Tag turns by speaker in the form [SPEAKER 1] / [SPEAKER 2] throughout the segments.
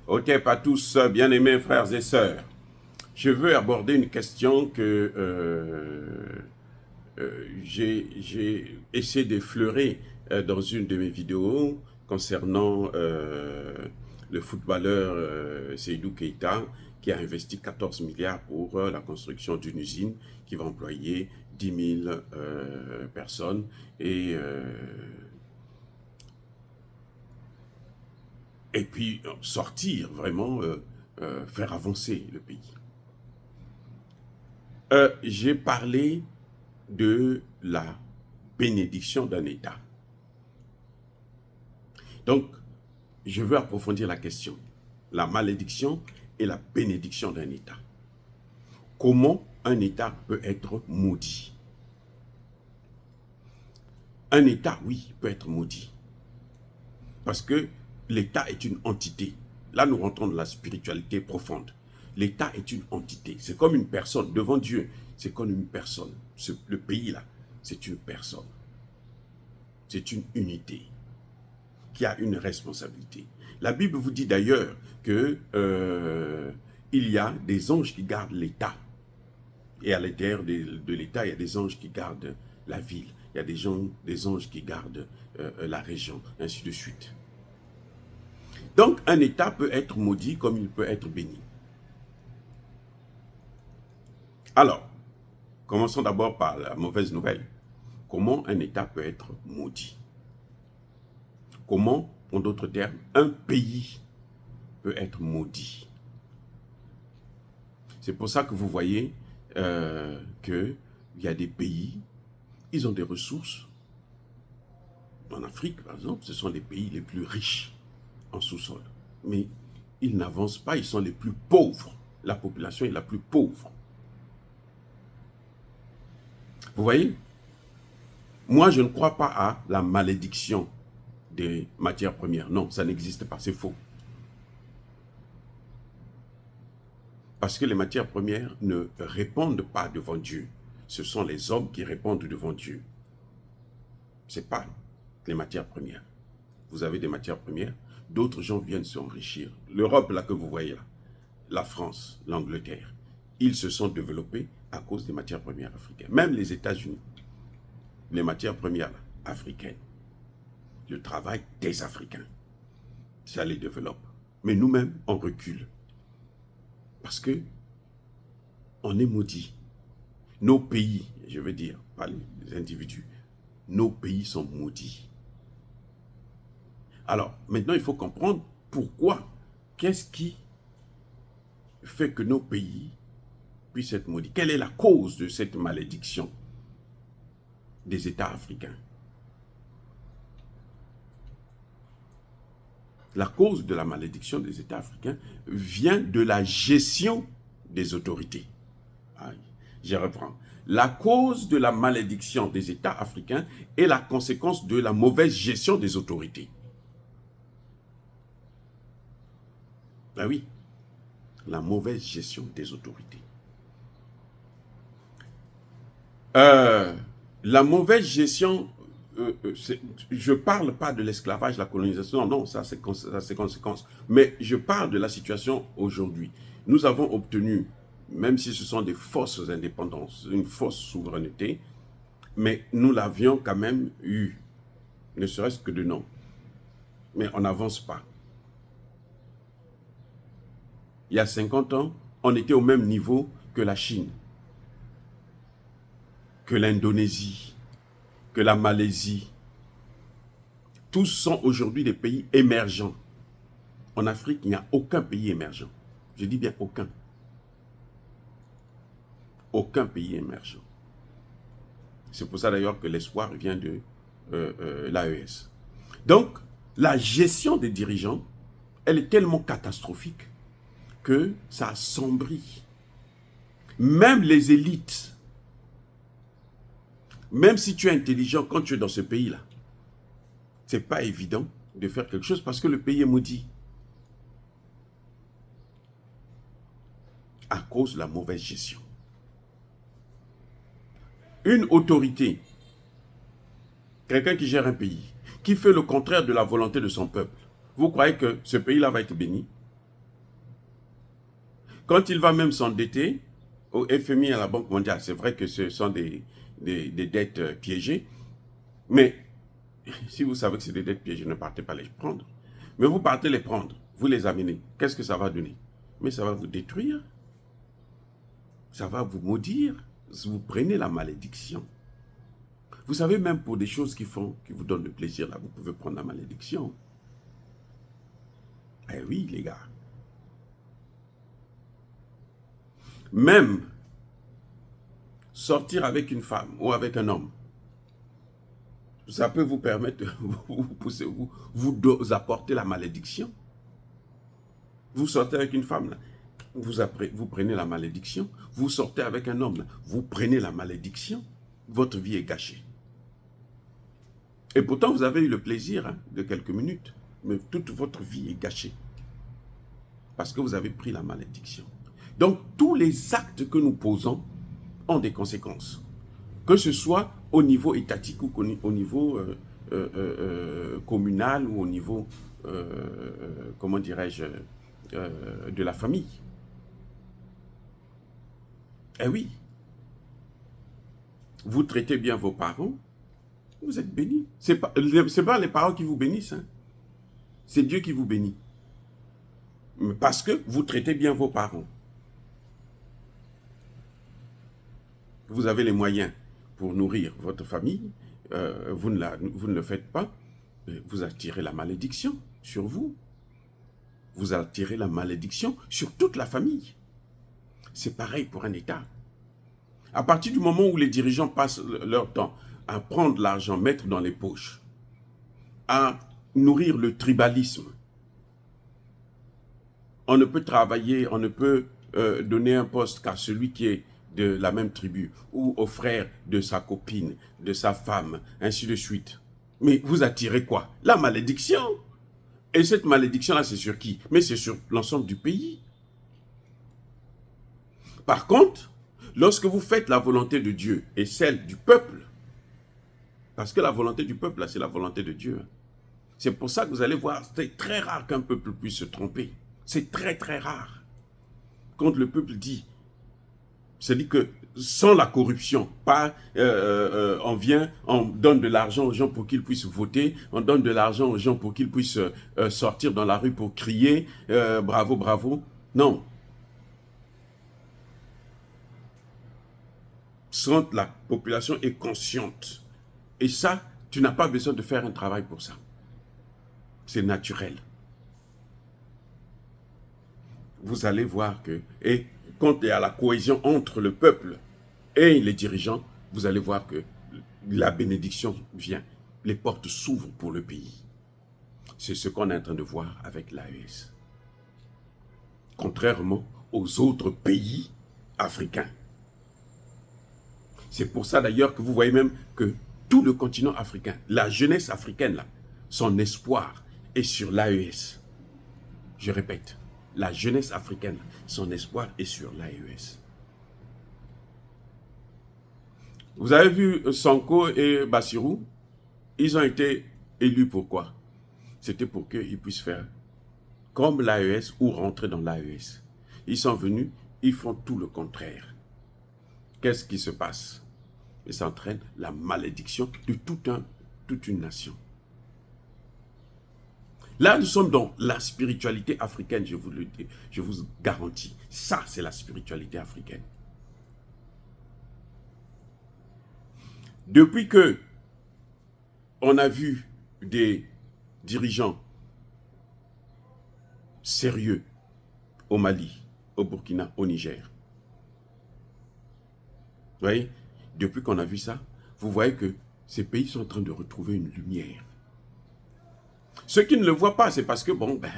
[SPEAKER 1] Otep à tous, bien-aimés frères et sœurs. Je veux aborder une question que j'ai essayé d'effleurer dans une de mes vidéos concernant le footballeur Seydou Keita qui a investi 14 milliards pour la construction d'une usine qui va employer 10 000 personnes et puis sortir vraiment, faire avancer le pays. J'ai parlé de la bénédiction d'un État. Donc, je veux approfondir la question. La malédiction et la bénédiction d'un État. Comment un État peut être maudit? Un État, oui, peut être maudit. Parce que l'État est une entité. Là, nous rentrons dans la spiritualité profonde. L'État est une entité. C'est comme une personne. Devant Dieu, c'est comme une personne. Le pays, là, c'est une personne. C'est une unité qui a une responsabilité. La Bible vous dit d'ailleurs que il y a des anges qui gardent l'État. Et à l'intérieur de l'État, il y a des anges qui gardent la ville. Il y a des anges qui gardent la région, ainsi de suite. Donc, un État peut être maudit comme il peut être béni. Alors, commençons d'abord par la mauvaise nouvelle. Comment un État peut être maudit? Comment, en d'autres termes, un pays peut être maudit? C'est pour ça que vous voyez qu'il y a des pays, ils ont des ressources. En Afrique, par exemple, ce sont les pays les plus riches en sous-sol. Mais ils n'avancent pas, ils sont les plus pauvres. La population est la plus pauvre. Vous voyez? Moi, je ne crois pas à la malédiction des matières premières. Non, ça n'existe pas, c'est faux. Parce que les matières premières ne répondent pas devant Dieu. Ce sont les hommes qui répondent devant Dieu. Ce n'est pas les matières premières. Vous avez des matières premières, d'autres gens viennent s'enrichir. L'Europe, là que vous voyez là, la France, l'Angleterre, ils se sont développés à cause des matières premières africaines. Même les États-Unis, les matières premières là, africaines, le travail des Africains, ça les développe. Mais nous-mêmes, on recule. Parce que on est maudits. Nos pays, je veux dire, pas les individus, nos pays sont maudits. Alors, maintenant, il faut comprendre pourquoi, qu'est-ce qui fait que nos pays puissent être maudits? Quelle est la cause de cette malédiction des États africains? La cause de la malédiction des États africains vient de la gestion des autorités. Je reprends. La cause de la malédiction des États africains est la conséquence de la mauvaise gestion des autorités. Ben oui, la mauvaise gestion des autorités. La mauvaise gestion, je ne parle pas de l'esclavage, la colonisation, non, ça c'est conséquence. Mais je parle de la situation aujourd'hui. Nous avons obtenu, même si ce sont des fausses indépendances, une fausse souveraineté, mais nous l'avions quand même eu, ne serait-ce que de nom. Mais on n'avance pas. Il y a 50 ans, on était au même niveau que la Chine, que l'Indonésie, que la Malaisie. Tous sont aujourd'hui des pays émergents. En Afrique, il n'y a aucun pays émergent. Je dis bien aucun. Aucun pays émergent. C'est pour ça d'ailleurs que l'espoir vient de l'AES. Donc, la gestion des dirigeants, elle est tellement catastrophique que ça assombrit. Même les élites, même si tu es intelligent quand tu es dans ce pays-là, ce n'est pas évident de faire quelque chose parce que le pays est maudit. À cause de la mauvaise gestion. Une autorité, quelqu'un qui gère un pays, qui fait le contraire de la volonté de son peuple, vous croyez que ce pays-là va être béni? Quand il va même s'endetter au FMI, à la Banque mondiale, c'est vrai que ce sont des dettes piégées, mais si vous savez que c'est des dettes piégées, ne partez pas les prendre. Mais vous partez les prendre, vous les amenez. Qu'est-ce que ça va donner? Mais ça va vous détruire. Ça va vous maudire. Vous prenez la malédiction. Vous savez, même pour des choses qui vous donnent le plaisir, là, vous pouvez prendre la malédiction. Eh oui, les gars. Même sortir avec une femme ou avec un homme, ça peut vous permettre de vous apporter la malédiction. Vous sortez avec une femme, là, vous prenez la malédiction. Vous sortez avec un homme, là, vous prenez la malédiction. Votre vie est gâchée. Et pourtant, vous avez eu le plaisir de quelques minutes, mais toute votre vie est gâchée. Parce que vous avez pris la malédiction. Donc, tous les actes que nous posons ont des conséquences. Que ce soit au niveau étatique ou au niveau communal ou au niveau, comment dirais-je, de la famille. Eh oui. Vous traitez bien vos parents, vous êtes bénis. Ce n'est pas les parents qui vous bénissent. Hein. C'est Dieu qui vous bénit. Parce que vous traitez bien vos parents. Vous avez les moyens pour nourrir votre famille. Vous ne le faites pas. Vous attirez la malédiction sur vous. Vous attirez la malédiction sur toute la famille. C'est pareil pour un État. À partir du moment où les dirigeants passent leur temps à prendre l'argent, mettre dans les poches, à nourrir le tribalisme, on ne peut travailler, on ne peut donner un poste qu'à celui qui est de la même tribu, ou au frère de sa copine, de sa femme, ainsi de suite. Mais vous attirez quoi? La malédiction. Et cette malédiction-là, c'est sur qui? Mais c'est sur l'ensemble du pays. Par contre, lorsque vous faites la volonté de Dieu et celle du peuple, parce que la volonté du peuple, là, c'est la volonté de Dieu. C'est pour ça que vous allez voir, c'est très rare qu'un peuple puisse se tromper. C'est très très rare. Quand le peuple dit, c'est-à-dire que sans la corruption, pas on vient, on donne de l'argent aux gens pour qu'ils puissent voter, on donne de l'argent aux gens pour qu'ils puissent sortir dans la rue pour crier, bravo, bravo. Non. Quand la population est consciente, et ça, tu n'as pas besoin de faire un travail pour ça. C'est naturel. Vous allez voir que, et quand il y a la cohésion entre le peuple et les dirigeants, vous allez voir que la bénédiction vient. Les portes s'ouvrent pour le pays. C'est ce qu'on est en train de voir avec l'AES. Contrairement aux autres pays africains. C'est pour ça d'ailleurs que vous voyez même que tout le continent africain, la jeunesse africaine, là, son espoir est sur l'AES. Je répète, la jeunesse africaine, son espoir est sur l'AES. Vous avez vu Sonko et Bassirou, ils ont été élus pourquoi? C'était pour qu'ils puissent faire comme l'AES ou rentrer dans l'AES. Ils sont venus, ils font tout le contraire. Qu'est-ce qui se passe? Et ça entraîne la malédiction de toute une nation. Là, nous sommes dans la spiritualité africaine, je vous le dis, je vous garantis. Ça, c'est la spiritualité africaine. Depuis que on a vu des dirigeants sérieux au Mali, au Burkina, au Niger, vous voyez, depuis qu'on a vu ça, vous voyez que ces pays sont en train de retrouver une lumière. Ceux qui ne le voient pas, c'est parce que, bon, ben,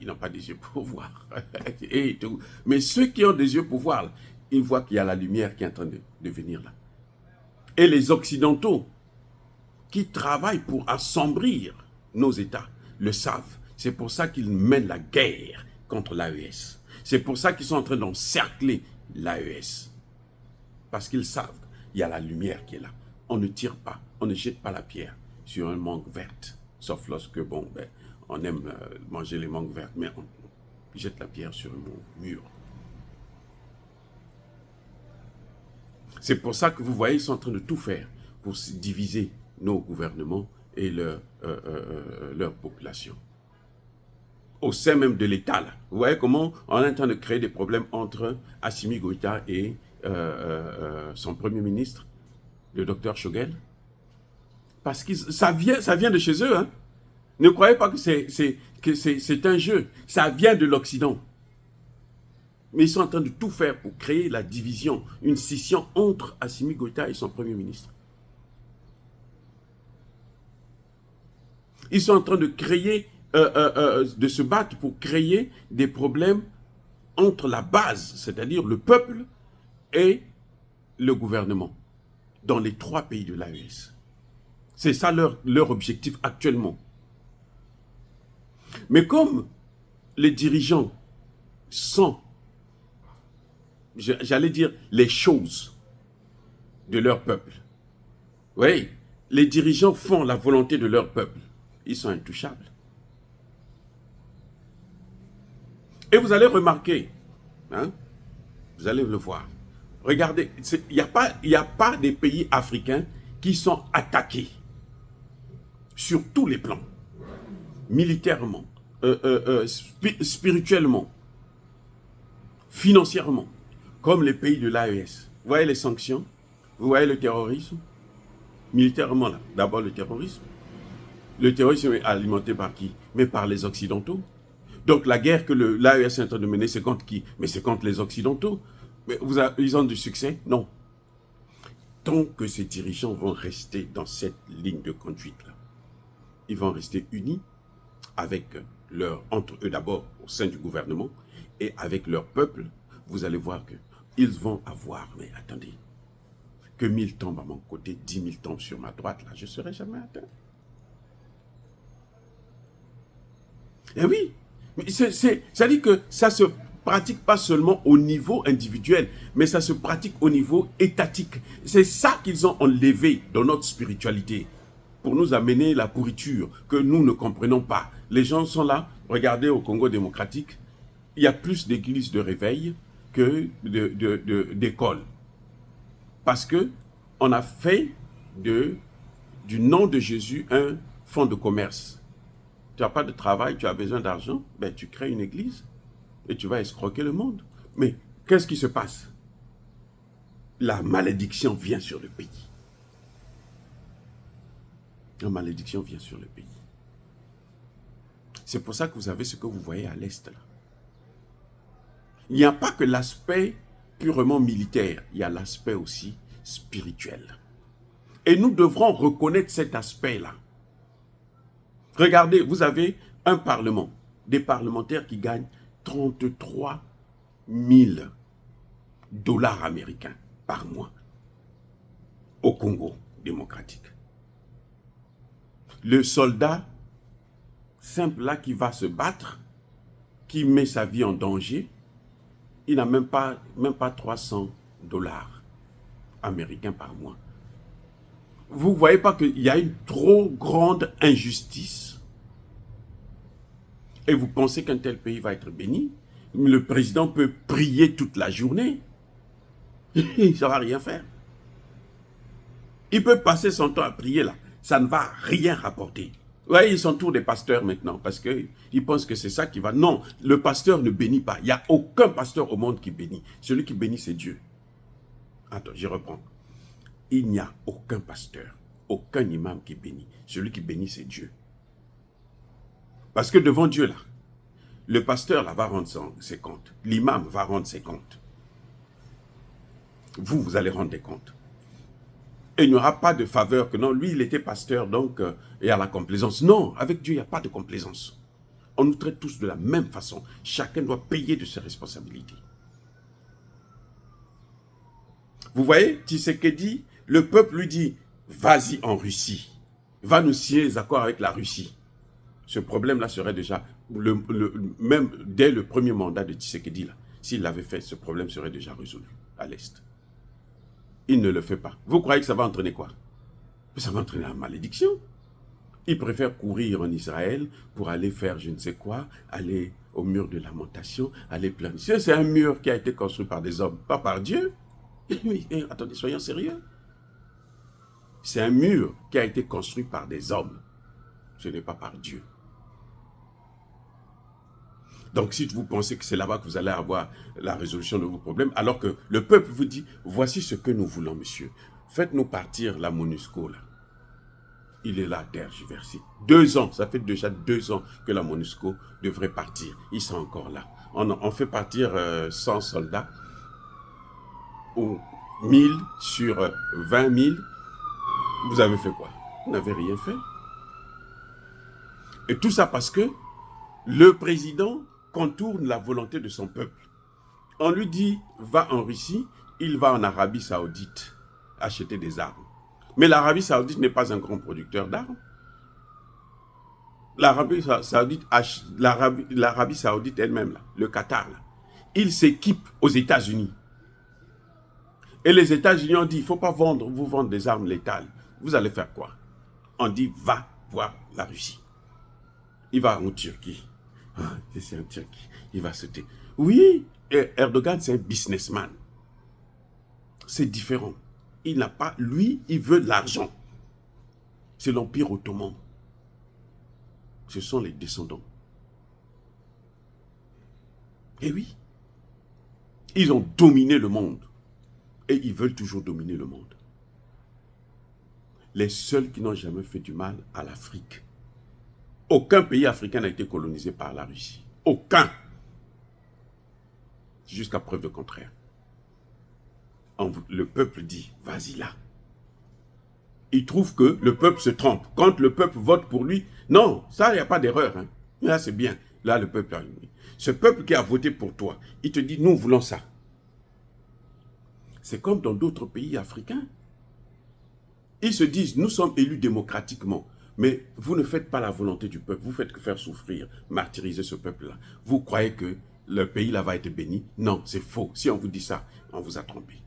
[SPEAKER 1] ils n'ont pas des yeux pour voir. Et tout. Mais ceux qui ont des yeux pour voir, ils voient qu'il y a la lumière qui est en train de venir là. Et les Occidentaux, qui travaillent pour assombrir nos États, le savent. C'est pour ça qu'ils mènent la guerre contre l'AES. C'est pour ça qu'ils sont en train d'encercler l'AES. Parce qu'ils savent qu'il y a la lumière qui est là. On ne tire pas, on ne jette pas la pierre sur une mangue verte. Sauf lorsque, bon, ben, on aime manger les mangues vertes, mais on jette la pierre sur un mur. C'est pour ça que vous voyez, ils sont en train de tout faire pour diviser nos gouvernements et leur population. Au sein même de l'État, là. Vous voyez comment on est en train de créer des problèmes entre Assimi Goïta et son Premier ministre, le docteur Choguel. Parce que ça vient de chez eux. Hein. Ne croyez pas que c'est un jeu. Ça vient de l'Occident. Mais ils sont en train de tout faire pour créer la division, une scission entre Assimi Goïta et son Premier ministre. Ils sont en train de créer, de se battre pour créer des problèmes entre la base, c'est-à-dire le peuple et le gouvernement, dans les 3 pays de l'AES. C'est ça leur objectif actuellement. Mais comme les dirigeants sont, j'allais dire, les choses de leur peuple, oui, les dirigeants font la volonté de leur peuple, ils sont intouchables. Et vous allez remarquer, hein, vous allez le voir, regardez, il n'y a pas des pays africains qui sont attaqués sur tous les plans, militairement, spirituellement, financièrement, comme les pays de l'AES. Vous voyez les sanctions, vous voyez le terrorisme, militairement là, d'abord le terrorisme. Le terrorisme est alimenté par qui? Mais par les Occidentaux. Donc la guerre que l'AES est en train de mener, c'est contre qui? Mais c'est contre les Occidentaux. Mais ils ont du succès? Non. Tant que ces dirigeants vont rester dans cette ligne de conduite-là, ils vont rester unis avec entre eux d'abord au sein du gouvernement et avec leur peuple, vous allez voir qu'ils vont avoir, mais attendez, que 1000 tombent à mon côté, 10 000 tombent sur ma droite, là, je ne serai jamais atteint. Eh oui, ça dit que ça ne se pratique pas seulement au niveau individuel, mais ça se pratique au niveau étatique. C'est ça qu'ils ont enlevé dans notre spiritualité, pour nous amener la pourriture que nous ne comprenons pas. Les gens sont là, regardez au Congo démocratique, il y a plus d'églises de réveil que d'écoles. Parce qu'on a fait du nom de Jésus un fonds de commerce. Tu n'as pas de travail, tu as besoin d'argent, ben tu crées une église et tu vas escroquer le monde. Mais qu'est-ce qui se passe? La malédiction vient sur le pays. La malédiction vient sur le pays. C'est pour ça que vous avez ce que vous voyez à l'Est là. Il n'y a pas que l'aspect purement militaire, il y a l'aspect aussi spirituel. Et nous devrons reconnaître cet aspect-là. Regardez, vous avez un parlement, des parlementaires qui gagnent 33 000 dollars américains par mois au Congo démocratique. Le soldat simple là qui va se battre, qui met sa vie en danger, il n'a même pas 300 dollars américains par mois. Vous ne voyez pas qu'il y a une trop grande injustice? Et vous pensez qu'un tel pays va être béni? Le président peut prier toute la journée. Ça ne va rien faire. Il peut passer son temps à prier là. Ça ne va rien rapporter. Vous voyez, ils sont tous des pasteurs maintenant parce qu'ils pensent que c'est ça qui va. Non, le pasteur ne bénit pas. Il n'y a aucun pasteur au monde qui bénit. Celui qui bénit, c'est Dieu. Attends, je reprends. Il n'y a aucun pasteur, aucun imam qui bénit. Celui qui bénit, c'est Dieu. Parce que devant Dieu, là, le pasteur là, va rendre ses comptes. L'imam va rendre ses comptes. Vous allez rendre des comptes. Et il n'y aura pas de faveur que non, lui, il était pasteur, donc il y a la complaisance. Non, avec Dieu, il n'y a pas de complaisance. On nous traite tous de la même façon. Chacun doit payer de ses responsabilités. Vous voyez, Tshisekedi, le peuple lui dit, vas-y en Russie, va nous signer les accords avec la Russie. Ce problème-là serait déjà, même dès le premier mandat de Tshisekedi, s'il l'avait fait, ce problème serait déjà résolu à l'Est. Il ne le fait pas. Vous croyez que ça va entraîner quoi? Ça va entraîner la malédiction. Il préfère courir en Israël pour aller faire je ne sais quoi, aller au mur de lamentation, aller planifier. C'est un mur qui a été construit par des hommes, pas par Dieu. Attendez, soyons sérieux. C'est un mur qui a été construit par des hommes. Ce n'est pas par Dieu. Donc si vous pensez que c'est là-bas que vous allez avoir la résolution de vos problèmes, alors que le peuple vous dit, voici ce que nous voulons, monsieur. Faites-nous partir la MONUSCO, là. Il est là, tergiversé. 2 ans, ça fait déjà 2 ans que la MONUSCO devrait partir. Ils sont encore là. On fait partir 100 soldats, ou 1000 sur 20 000. Vous avez fait quoi? Vous n'avez rien fait. Et tout ça parce que le président contourne la volonté de son peuple. On lui dit, va en Russie, il va en Arabie Saoudite acheter des armes. Mais l'Arabie Saoudite n'est pas un grand producteur d'armes. L'Arabie Saoudite elle-même, le Qatar, là, il s'équipe aux États-Unis. Et les États-Unis ont dit, il ne faut pas vous vendre des armes létales. Vous allez faire quoi? On dit, va voir la Russie. Il va en Turquie. Ah, c'est en Turquie. Il va sauter. Oui, Erdogan, c'est un businessman. C'est différent. Il n'a pas, lui, il veut l'argent. C'est l'Empire ottoman. Ce sont les descendants. Et oui, ils ont dominé le monde. Et ils veulent toujours dominer le monde. Les seuls qui n'ont jamais fait du mal à l'Afrique. Aucun pays africain n'a été colonisé par la Russie. Aucun. Jusqu'à preuve de contraire. Le peuple dit, vas-y là. Il trouve que le peuple se trompe. Quand le peuple vote pour lui, non, ça, il n'y a pas d'erreur. Hein. Là, c'est bien. Là, le peuple a lui. Ce peuple qui a voté pour toi, il te dit, nous voulons ça. C'est comme dans d'autres pays africains. Ils se disent, nous sommes élus démocratiquement. Mais vous ne faites pas la volonté du peuple. Vous faites que faire souffrir, martyriser ce peuple-là. Vous croyez que le pays là va être béni? Non, c'est faux. Si on vous dit ça, on vous a trompé.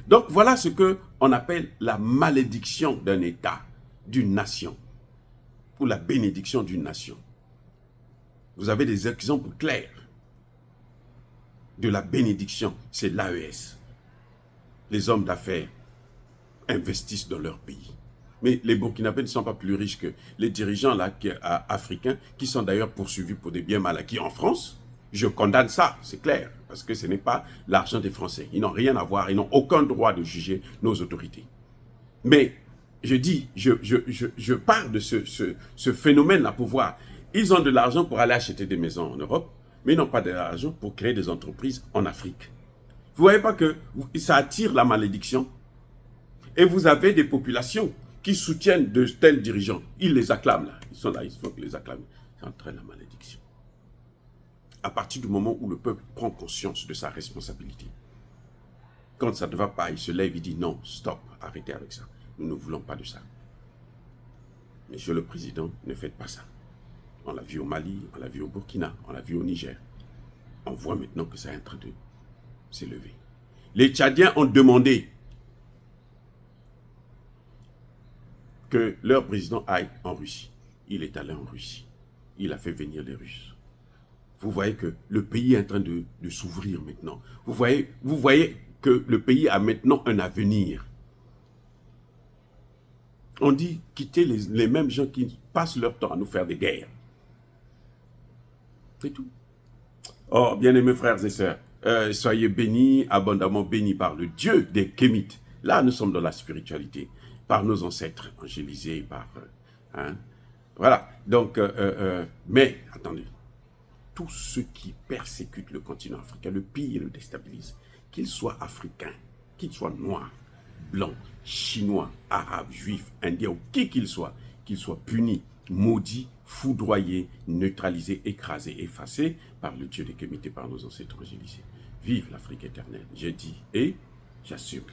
[SPEAKER 1] Donc voilà ce qu'on appelle la malédiction d'un État, d'une nation, ou la bénédiction d'une nation. Vous avez des exemples clairs de la bénédiction, c'est l'AES. Les hommes d'affaires investissent dans leur pays. Mais les Burkinabés ne sont pas plus riches que les dirigeants là, africains, qui sont d'ailleurs poursuivis pour des biens mal acquis en France. Je condamne ça, c'est clair, parce que ce n'est pas l'argent des Français. Ils n'ont rien à voir, ils n'ont aucun droit de juger nos autorités. Mais je dis, je parle de ce phénomène-là pour voir. Ils ont de l'argent pour aller acheter des maisons en Europe, mais ils n'ont pas de l'argent pour créer des entreprises en Afrique. Vous ne voyez pas que ça attire la malédiction? Et vous avez des populations qui soutiennent de tels dirigeants. Ils les acclament là. Ils sont là, il faut qu'ils les acclament. Ça entraîne la malédiction. À partir du moment où le peuple prend conscience de sa responsabilité. Quand ça ne va pas, il se lève, il dit non, stop, arrêtez avec ça. Nous ne voulons pas de ça. Monsieur le Président, ne faites pas ça. On l'a vu au Mali, on l'a vu au Burkina, on l'a vu au Niger. On voit maintenant que ça est en train de s'élever. Les Tchadiens ont demandé que leur président aille en Russie. Il est allé en Russie. Il a fait venir les Russes. Vous voyez que le pays est en train de s'ouvrir maintenant. Vous voyez que le pays a maintenant un avenir. On dit quitter les mêmes gens qui passent leur temps à nous faire des guerres. C'est tout. Oh, bien-aimés frères et sœurs, soyez bénis, abondamment bénis par le Dieu des Kémites. Là, nous sommes dans la spiritualité, par nos ancêtres angélisés, par... voilà. Donc, mais, attendez. Tous ceux qui persécutent le continent africain, le pillent et le déstabilisent, qu'ils soient africains, qu'ils soient noirs, blancs, chinois, arabes, juifs, indiens, ou qui qu'ils soient punis, maudits, foudroyés, neutralisés, écrasés, effacés par le Dieu des Kémites et par nos ancêtres angélisés. Vive l'Afrique éternelle, je dis et j'assume.